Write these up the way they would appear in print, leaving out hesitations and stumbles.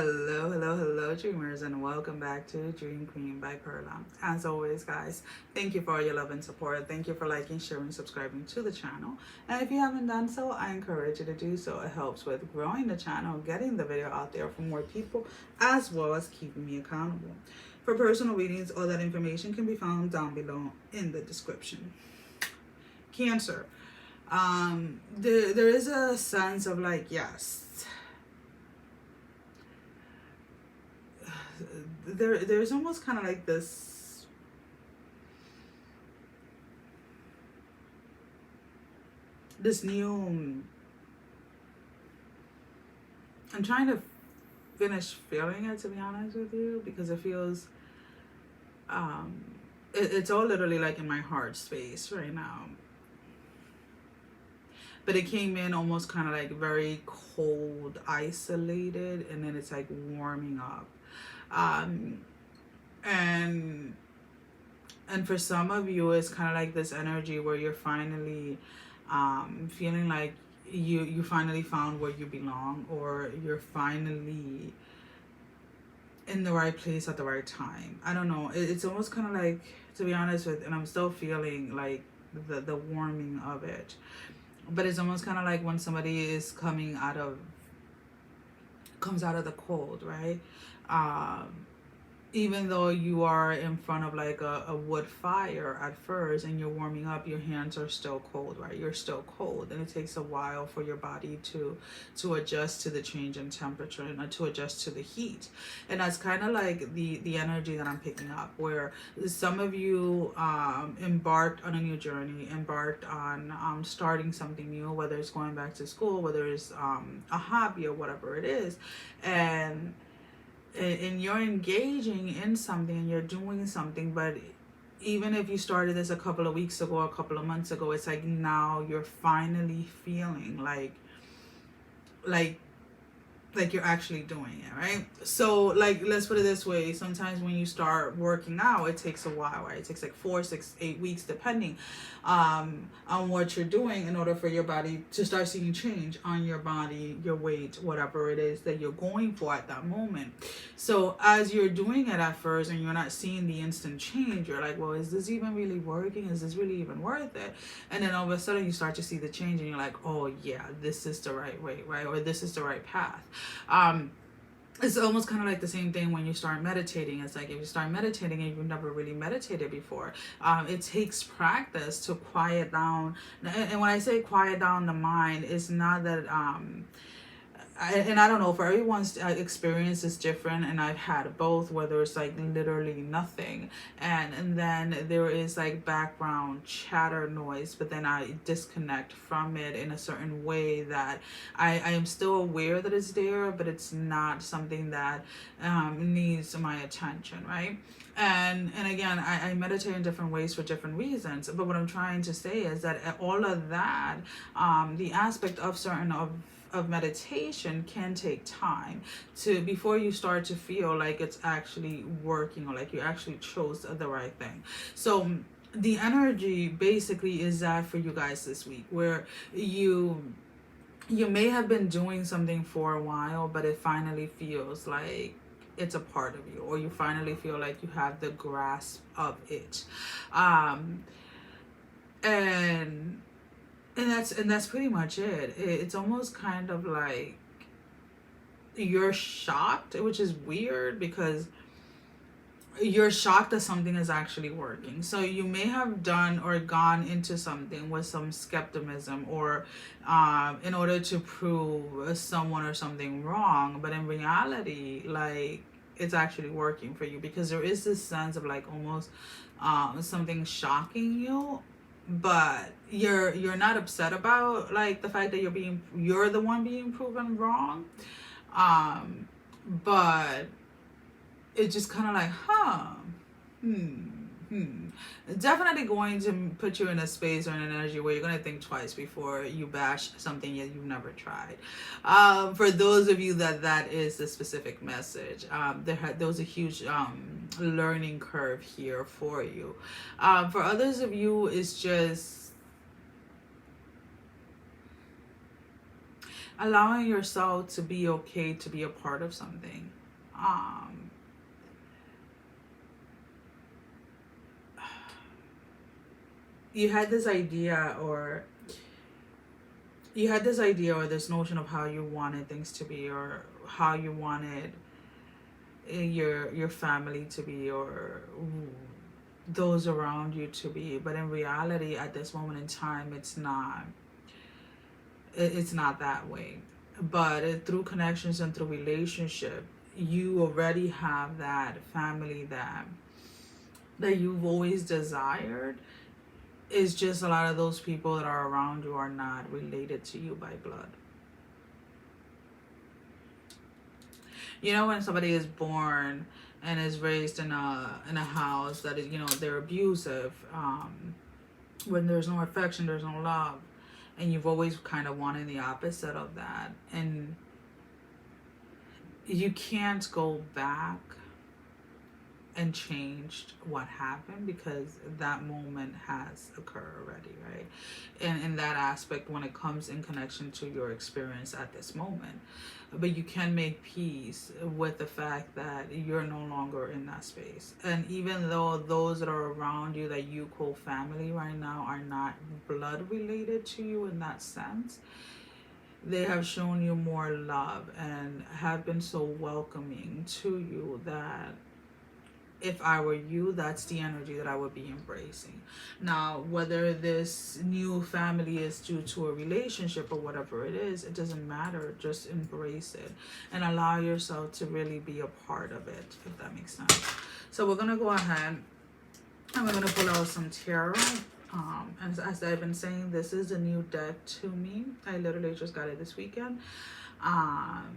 Hello, dreamers, and welcome back to Dream Queen by Perla. As always, guys, thank you for all your love and support. Thank you for liking, sharing, subscribing to the channel. And if you haven't done so, I encourage you to do so. It helps with growing the channel, getting the video out there for more people, as well as keeping me accountable. For personal readings, all that information can be found down below in the description. Cancer. There is a sense of like, yes, there's almost kind of like this new, I'm trying to finish feeling it, to be honest with you, because it feels it's all literally like in my heart space right now, but it came in almost kind of like very cold, isolated, and then it's like warming up. And for some of you, it's kind of like this energy where you're finally feeling like you finally found where you belong, or you're finally in the right place at the right time. I don't know, it's almost kind of like, to be honest with, and I'm still feeling like the warming of it, but it's almost kind of like when somebody is comes out of the cold, right? Even though you are in front of like a wood fire at first and you're warming up, your hands are still cold, right? You're still cold, and it takes a while for your body to adjust to the change in temperature and to adjust to the heat. And that's kind of like the energy that I'm picking up, where some of you embarked on a new journey, embarked on starting something new, whether it's going back to school, whether it's a hobby or whatever it is, and you're engaging in something and you're doing something. But even if you started this a couple of weeks ago, a couple of months ago, it's like now you're finally feeling like you're actually doing it, right? So like, let's put it this way, sometimes when you start working out, it takes a while, right? It takes like 4, 6, 8 weeks, depending on what you're doing, in order for your body to start seeing change on your body, your weight, whatever it is that you're going for at that moment. So as you're doing it at first and you're not seeing the instant change, you're like, well, is this even really working? Is this really even worth it? And then all of a sudden you start to see the change and you're like, oh yeah, this is the right way, right? Or this is the right path. It's almost kind of like the same thing when you start meditating. It's like, if you start meditating and you've never really meditated before, it takes practice to quiet down. And when I say quiet down the mind, it's not that and I don't know, for everyone's experience is different, and I've had both, whether it's like literally nothing and then there is like background chatter noise, but then I disconnect from it in a certain way that I am still aware that it's there, but it's not something that needs my attention, right? And again, I meditate in different ways for different reasons, but what I'm trying to say is that all of that, the aspect of certain of meditation can take time before you start to feel like it's actually working, or like you actually chose the right thing. So the energy basically is that for you guys this week, where you may have been doing something for a while, but it finally feels like it's a part of you, or you finally feel like you have the grasp of it. And that's pretty much it. It's almost kind of like you're shocked, which is weird, because you're shocked that something is actually working. So you may have done or gone into something with some skepticism, or in order to prove someone or something wrong, but in reality, like, it's actually working for you, because there is this sense of like almost something shocking you, but you're not upset about like the fact that you're the one being proven wrong, but it's just kind of like, definitely going to put you in a space or an energy where you're going to think twice before you bash something that you've never tried. For those of you that is the specific message, there was a huge learning curve here for you. For others of you, it's just, allowing yourself to be okay to be a part of something. Um, you had this idea or or this notion of how you wanted things to be, or how you wanted your family to be, or those around you to be. But in reality, at this moment in time, it's not. It's not that way. But through connections and through relationship, you already have that family that you've always desired. It's just a lot of those people that are around you are not related to you by blood. You know, when somebody is born and is raised in a house that is, they're abusive, when there's no affection, there's no love, and you've always kind of wanted the opposite of that, and you can't go back and changed what happened, because that moment has occurred already, right? And in that aspect, when it comes in connection to your experience at this moment, but you can make peace with the fact that you're no longer in that space. And even though those that are around you that you call family right now are not blood related to you in that sense, they have shown you more love and have been so welcoming to you that if I were you, that's the energy that I would be embracing. Now, whether this new family is due to a relationship or whatever it is, it doesn't matter. Just embrace it and allow yourself to really be a part of it, if that makes sense. So we're going to go ahead and we're going to pull out some tarot. And as I've been saying, this is a new deck to me. I literally just got it this weekend.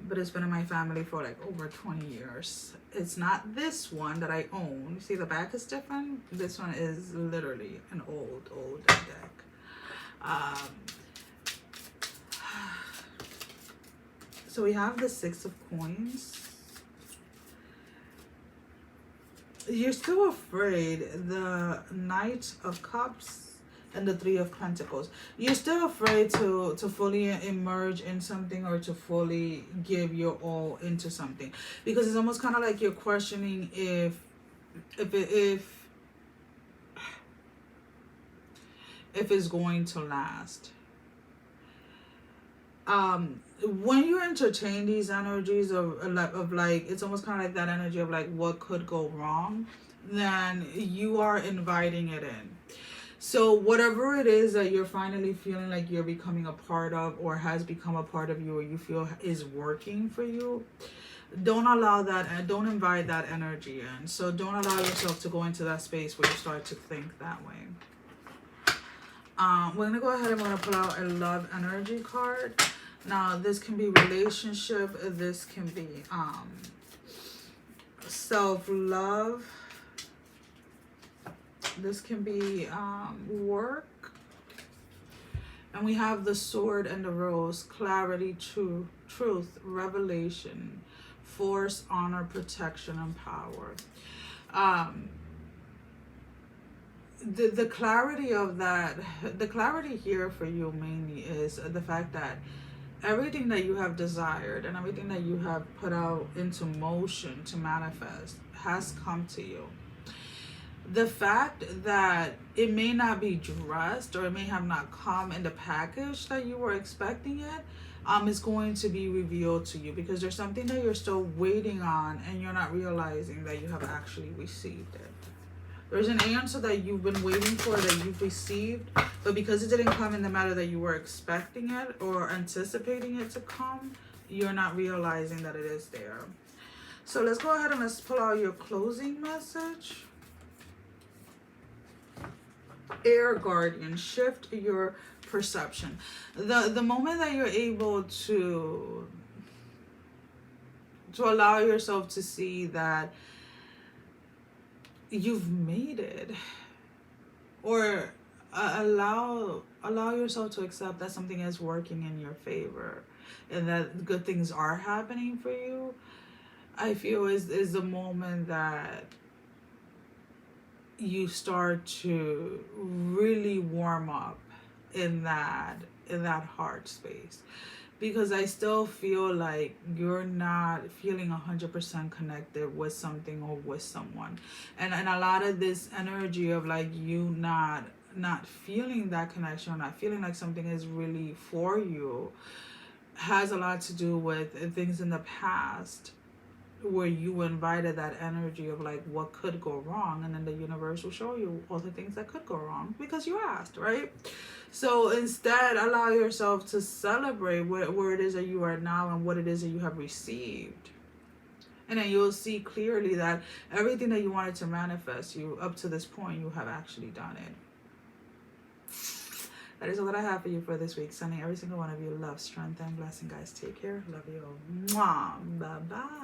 But it's been in my family for like over 20 years. It's not this one that I own. You see the back is different? This one is literally an old deck. So we have the Six of Coins. You're still afraid. The Knight of Cups and the Three of Pentacles. You're still afraid to fully emerge in something, or to fully give your all into something, because it's almost kind of like you're questioning if it's going to last. When you entertain these energies of like, it's almost kind of like that energy of like what could go wrong, then you are inviting it in. So whatever it is that you're finally feeling like you're becoming a part of, or has become a part of you, or you feel is working for you, don't allow that, and don't invite that energy in. So don't allow yourself to go into that space where you start to think that way. We're gonna go ahead and we're gonna pull out a love energy card. Now this can be relationship, this can be self-love, this can be work. And we have the Sword and the Rose. Clarity, truth, revelation, force, honor, protection, and power. The clarity of that, the clarity here for you mainly is the fact that everything that you have desired and everything that you have put out into motion to manifest has come to you. The fact that it may not be dressed, or it may have not come in the package that you were expecting it, is going to be revealed to you, because there's something that you're still waiting on and you're not realizing that you have actually received it. There's an answer that you've been waiting for, that you've received, but because it didn't come in the manner that you were expecting it or anticipating it to come, you're not realizing that it is there. So let's go ahead and let's pull out your closing message. Air Guardian, shift your perception. The moment that you're able to allow yourself to see that you've made it, or allow yourself to accept that something is working in your favor and that good things are happening for you, I feel is the moment that you start to really warm up in that heart space. because I still feel like you're not feeling 100% connected with something or with someone. And a lot of this energy of like you not feeling that connection, or not feeling like something is really for you, has a lot to do with things in the past where you invited that energy of like what could go wrong, and then the universe will show you all the things that could go wrong because you asked, right? So instead, allow yourself to celebrate where it is that you are now and what it is that you have received, and then you'll see clearly that everything that you wanted to manifest, you up to this point, you have actually done it. That is all that I have for you for this week. Sending every single one of you love, strength, and blessing, guys. Take care. Love you all. Mwah. Bye bye.